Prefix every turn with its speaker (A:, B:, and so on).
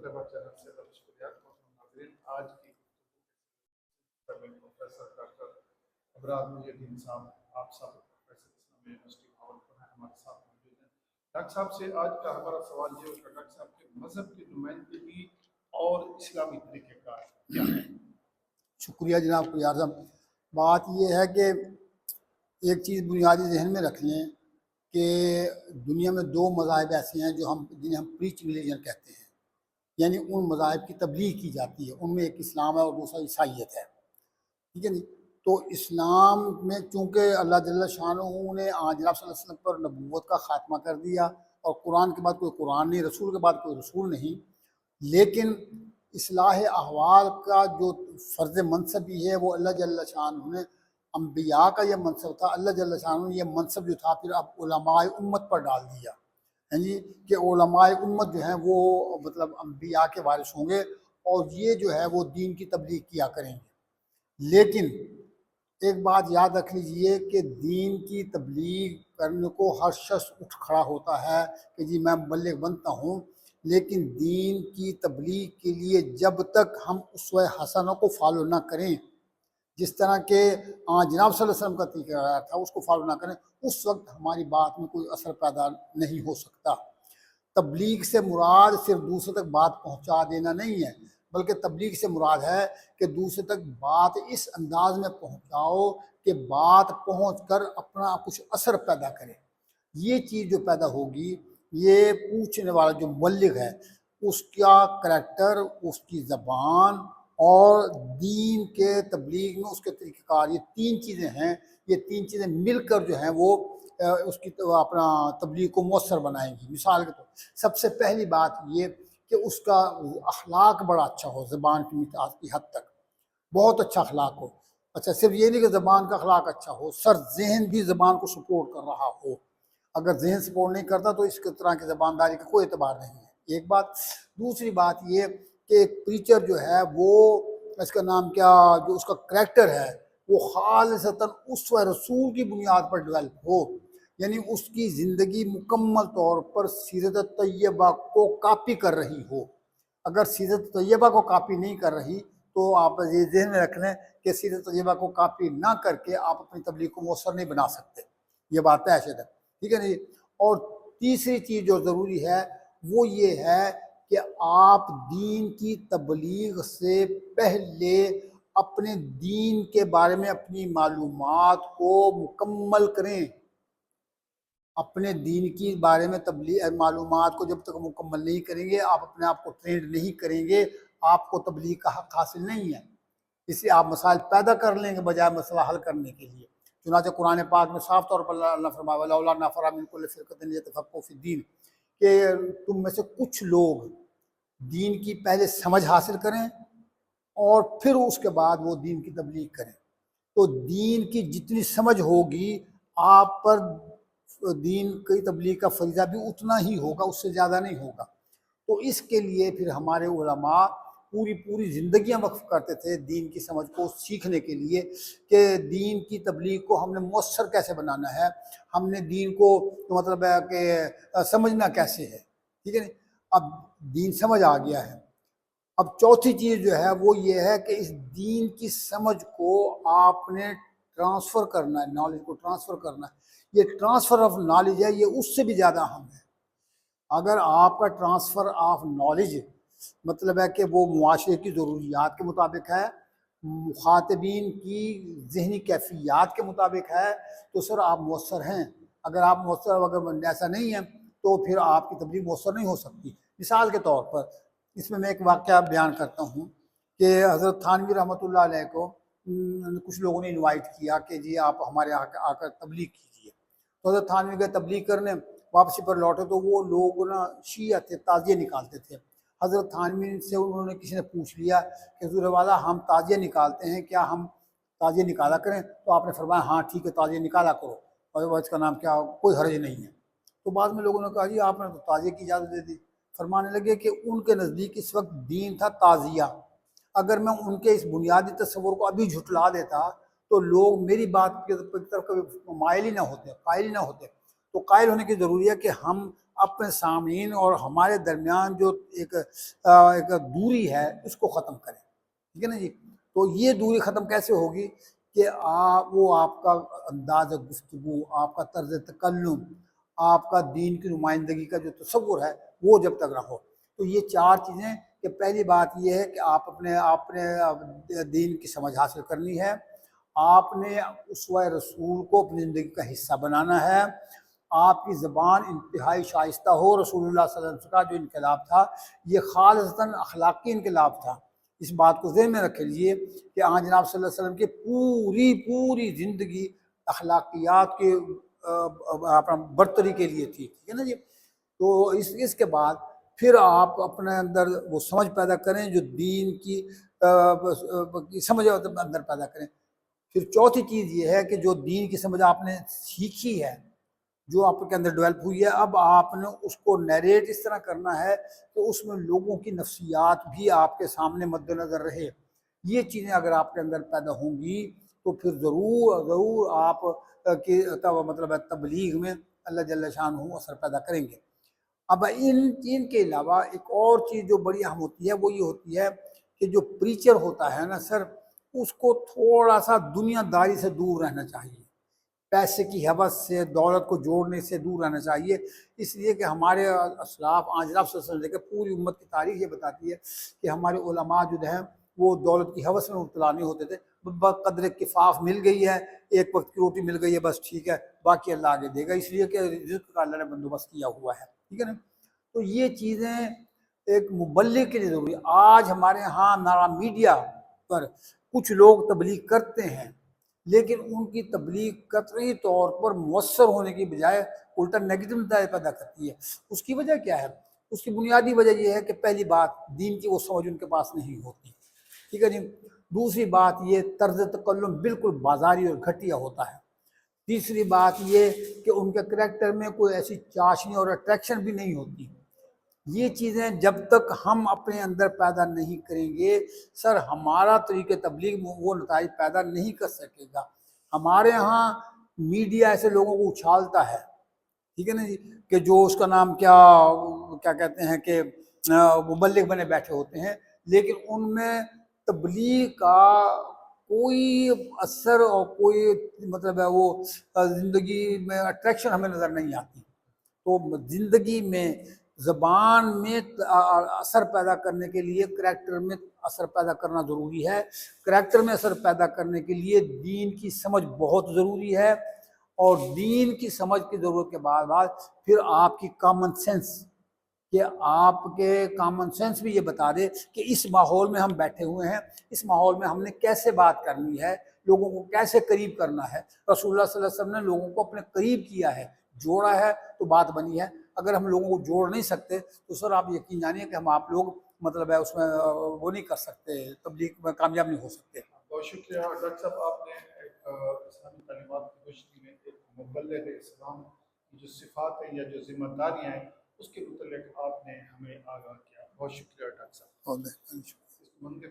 A: طیبہ channel سے شکریہ ناظرین. آج کی پروفیسر ڈاکٹر ابرار محی الدین صاحب، آپ سب پروفیسر اسلامی یونیورسٹی بھاولپور ہیں، ہمارے ساتھ موجود ہیں. ڈاکٹر صاحب سے آج کا ہمارا سوال یہ ہوگا، ڈاکٹر صاحب کے مذہب کی نمائندگی اور اسلامی طریقہ کار کیا ہے؟
B: شکریہ جناب کو اعظم. بات یہ ہے کہ ایک چیز بنیادی ذہن میں رکھ لیں کہ دنیا میں دو مذاہب ایسے ہیں جو جنہیں ہم پریچنگ ریلیجن کہتے ہیں، یعنی ان مذاہب کی تبلیغ کی جاتی ہے. ان میں ایک اسلام ہے اور دوسرا عیسائیت ہے. ٹھیک ہے نہیں؟ تو اسلام میں چونکہ اللہ جل شانہ نے جناب صلی اللہ علیہ وسلم پر نبوت کا خاتمہ کر دیا اور قرآن کے بعد کوئی قرآن نہیں، رسول کے بعد کوئی رسول نہیں، لیکن اصلاح احوال کا جو فرض منصب بھی ہے وہ اللہ جل شانہ نے، انبیاء کا یہ منصب تھا، اللہ جل شانہ نے یہ منصب جو تھا پھر اب علماء امت پر ڈال دیا. ہاں جی، کہ علماء امت جو ہیں وہ مطلب انبیاء کے وارث ہوں گے اور یہ جو ہے وہ دین کی تبلیغ کیا کریں گے. لیکن ایک بات یاد رکھ لیجئے کہ دین کی تبلیغ کرنے کو ہر شخص اٹھ کھڑا ہوتا ہے کہ جی میں مبلغ بنتا ہوں، لیکن دین کی تبلیغ کے لیے جب تک ہم اسوہ حسنہ کو فالو نہ کریں، جس طرح کہ جناب صلی اللہ علیہ وسلم کا طریقہ تھا اس کو فالو نہ کریں، اس وقت ہماری بات میں کوئی اثر پیدا نہیں ہو سکتا. تبلیغ سے مراد صرف دوسرے تک بات پہنچا دینا نہیں ہے، بلکہ تبلیغ سے مراد ہے کہ دوسرے تک بات اس انداز میں پہنچاؤ کہ بات پہنچ کر اپنا کچھ اثر پیدا کرے. یہ چیز جو پیدا ہوگی، یہ پوچھنے والا جو مبلغ ہے اس کا کریکٹر، اس کی زبان اور دین کے تبلیغ میں اس کے طریقہ کار، یہ تین چیزیں ہیں. یہ تین چیزیں مل کر جو ہیں وہ اس کی اپنا تبلیغ کو مؤثر بنائیں گی. مثال کے طور سب سے پہلی بات یہ کہ اس کا اخلاق بڑا اچھا ہو، زبان کی مٹاس کی حد تک بہت اچھا اخلاق ہو. اچھا، صرف یہ نہیں کہ زبان کا اخلاق اچھا ہو، سر ذہن بھی زبان کو سپورٹ کر رہا ہو. اگر ذہن سپورٹ نہیں کرتا تو اس طرح کی زبانداری کا کوئی اعتبار نہیں ہے. ایک بات. دوسری بات یہ کہ ایک پریچر جو ہے وہ اس کا نام کیا، جو اس کا کریکٹر ہے وہ خالصتاً اسوہ رسول کی بنیاد پر ڈیولپ ہو، یعنی اس کی زندگی مکمل طور پر سیرت طیبہ کو کاپی کر رہی ہو. اگر سیرت طیبہ کو کاپی نہیں کر رہی تو آپ یہ ذہن میں رکھ لیں کہ سیرت طیبہ کو کاپی نہ کر کے آپ اپنی تبلیغ کو مؤثر نہیں بنا سکتے. یہ بات ہے شاید. ٹھیک ہے نہیں؟ اور تیسری چیز جو ضروری ہے وہ یہ ہے کہ آپ دین کی تبلیغ سے پہلے اپنے دین کے بارے میں اپنی معلومات کو مکمل کریں. اپنے دین کی بارے میں معلومات کو جب تک مکمل نہیں کریں گے، آپ اپنے آپ کو ٹرینڈ نہیں کریں گے، آپ کو تبلیغ کا حق حاصل نہیں ہے. اس لیے آپ مسائل پیدا کر لیں گے بجائے مسئلہ حل کرنے کے لیے. چنانچہ قرآن پاک میں صاف طور پر اللہ فرمایا وَلَوْلَا نَفَرَ مِن كُلِّ فِرْقَةٍ لِيَتَفَقَّهُوا فِي الدِّينِ، کہ تم میں سے کچھ لوگ دین کی پہلے سمجھ حاصل کریں اور پھر اس کے بعد وہ دین کی تبلیغ کریں. تو دین کی جتنی سمجھ ہوگی آپ پر دین کی تبلیغ کا فریضہ بھی اتنا ہی ہوگا، اس سے زیادہ نہیں ہوگا. تو اس کے لیے پھر ہمارے علماء پوری زندگیاں وقف کرتے تھے دین کی سمجھ کو سیکھنے کے لیے کہ دین کی تبلیغ کو ہم نے مؤثر کیسے بنانا ہے، ہم نے دین کو مطلب ہے کہ سمجھنا کیسے ہے. ٹھیک ہے نا؟ اب دین سمجھ آ گیا ہے. اب چوتھی چیز جو ہے وہ یہ ہے کہ اس دین کی سمجھ کو آپ نے ٹرانسفر کرنا ہے، نالج کو ٹرانسفر کرنا ہے. یہ ٹرانسفر آف نالج ہے، یہ اس سے بھی زیادہ اہم ہے. اگر آپ کا ٹرانسفر آف نالج مطلب ہے کہ وہ معاشرے کی ضروریات کے مطابق ہے، مخاطبین کی ذہنی کیفیات کے مطابق ہے، تو سر آپ مؤثر ہیں. اگر آپ مؤثر اگر ایسا نہیں ہے تو پھر آپ کی تبلیغ مؤثر نہیں ہو سکتی. مثال کے طور پر اس میں ایک واقعہ بیان کرتا ہوں کہ حضرت تھانوی رحمۃ اللہ علیہ کو کچھ لوگوں نے انوائٹ کیا کہ جی آپ ہمارے آ کر تبلیغ کیجیے. تو حضرت تھانوی کے تبلیغ کرنے واپسی پر لوٹے تو وہ لوگ نا شیعہ تھے، تعزیے نکالتے تھے. حضرت تھانوی سے انہوں نے کسی نے پوچھ لیا کہ حضور والا ہم تعزیے نکالتے ہیں، کیا ہم تعزیے نکالا کریں؟ تو آپ نے فرمایا ہاں ٹھیک ہے تعزیے نکالا کرو، اور اس کا نام کیا، کوئی حرج نہیں ہے. تو بعد میں لوگوں نے کہا جی آپ نے تو تعزیے کی اجازت دے دی. فرمانے لگے کہ ان کے نزدیک اس وقت دین تھا تعزیہ. اگر میں ان کے اس بنیادی تصور کو ابھی جھٹلا دیتا تو لوگ میری بات کی طرف کبھی مائل ہی نہ ہوتے، قائل ہی نہ ہوتے. تو قائل ہونے کی ضروری ہے کہ ہم اپنے سامعین اور ہمارے درمیان جو ایک دوری ہے اس کو ختم کریں، ٹھیک ہے نا جی۔ تو یہ دوری ختم کیسے ہوگی کہ آپ کا انداز گفتگو، آپ کا طرز تکلم، آپ کا دین کی نمائندگی کا جو تصور ہے وہ جب تک رہو۔ تو یہ 4 چیزیں کہ پہلی بات یہ ہے کہ آپ نے دین کی سمجھ حاصل کرنی ہے، آپ نے اسوہ رسول کو اپنی زندگی کا حصہ بنانا ہے، آپ کی زبان انتہائی شائستہ ہو۔ رسول اللہ صلی اللہ علیہ وسلم کا جو انقلاب تھا یہ خالصتاً اخلاقی انقلاب تھا، اس بات کو ذہن میں رکھ لیجیے کہ جناب صلی اللہ علیہ وسلم کی پوری زندگی اخلاقیات کے برتری کے لیے تھی، ٹھیک ہے نا جی۔ تو اس کے بعد پھر آپ اپنے اندر وہ سمجھ پیدا کریں جو دین کی سمجھ اندر پیدا کریں۔ پھر چوتھی چیز یہ ہے کہ جو دین کی سمجھ آپ نے سیکھی ہے، جو آپ کے اندر ڈیولپ ہوئی ہے، اب آپ نے اس کو نیریٹ اس طرح کرنا ہے کہ اس میں لوگوں کی نفسیات بھی آپ کے سامنے مد نظر رہے۔ یہ چیزیں اگر آپ کے اندر پیدا ہوں گی تو پھر ضرور آپ کی مطلب ہے تبلیغ میں اللہ جل شانہ اثر پیدا کریں گے۔ اب ان کے علاوہ ایک اور چیز جو بڑی اہم ہوتی ہے وہ یہ ہوتی ہے کہ جو پریچر ہوتا ہے نا سر، اس کو تھوڑا سا دنیا داری سے دور رہنا چاہیے، پیسے کی حوث سے، دولت کو جوڑنے سے دور رہنا چاہیے۔ اس لیے کہ ہمارے اسلاف جناب صلی اللہ علیہ وسلم کے پوری امت کی تاریخ یہ بتاتی ہے کہ ہمارے علماء جو ہیں وہ دولت کی حوث میں مبتلا نہیں ہوتے تھے، قدر کفاف مل گئی ہے، ایک وقت کی روٹی مل گئی ہے، بس ٹھیک ہے، باقی اللہ آگے دے گا، اس لیے کہ رزق کا اللہ نے بندوبست کیا ہوا ہے، ٹھیک ہے نا۔ تو یہ چیزیں ایک مبلغ کے لیے ضروری ہے۔ آج ہمارے ہاں نارا میڈیا پر کچھ لوگ تبلیغ کرتے ہیں، لیکن ان کی تبلیغ قطعی طور پر مؤثر ہونے کی بجائے الٹا نیگیٹو نتائج پیدا کرتی ہے۔ اس کی وجہ کیا ہے؟ اس کی بنیادی وجہ یہ ہے کہ پہلی بات دین کی وہ سمجھ ان کے پاس نہیں ہوتی، ٹھیک ہے جی۔ دوسری بات یہ طرز تکلم بالکل بازاری اور گھٹیا ہوتا ہے۔ تیسری بات یہ کہ ان کے کریکٹر میں کوئی ایسی چاشنی اور اٹریکشن بھی نہیں ہوتی۔ یہ چیزیں جب تک ہم اپنے اندر پیدا نہیں کریں گے سر، ہمارا طریقہ تبلیغ وہ نتائج پیدا نہیں کر سکے گا۔ ہمارے ہاں میڈیا ایسے لوگوں کو اچھالتا ہے، ٹھیک ہے نا جی، کہ جو اس کا نام کیا کہتے ہیں کہ مبلغ بنے بیٹھے ہوتے ہیں، لیکن ان میں تبلیغ کا کوئی اثر اور کوئی مطلب ہے وہ زندگی میں اٹریکشن ہمیں نظر نہیں آتی۔ تو زندگی میں زبان میں اثر پیدا کرنے کے لیے کریکٹر میں اثر پیدا کرنا ضروری ہے۔ کریکٹر میں اثر پیدا کرنے کے لیے دین کی سمجھ بہت ضروری ہے، اور دین کی سمجھ کی ضرورت کے بعد پھر آپ کی کامن سینس، کہ آپ کے کامن سینس بھی یہ بتا دے کہ اس ماحول میں ہم بیٹھے ہوئے ہیں، اس ماحول میں ہم نے کیسے بات کرنی ہے، لوگوں کو کیسے قریب کرنا ہے۔ رسول اللہ صلی اللہ علیہ وسلم نے لوگوں کو اپنے قریب کیا ہے، جوڑا ہے تو بات بنی ہے۔ اگر ہم لوگوں کو جوڑ نہیں سکتے تو سر آپ یقین جانیے کہ ہم آپ لوگ مطلب ہے اس میں وہ نہیں کر سکتے، تبلیغ میں کامیاب نہیں ہو سکتے۔
A: بہت شکریہ ڈاکٹر صاحب، آپ نے ایک اسلامی تعلیمات کی روشنی میں ایک مبلغ اسلام کی جو صفات ہیں یا جو ذمہ داریاں ہیں اس کے متعلق آپ نے ہمیں آگاہ کیا۔ بہت شکریہ ڈاکٹر صاحب۔
B: اور میں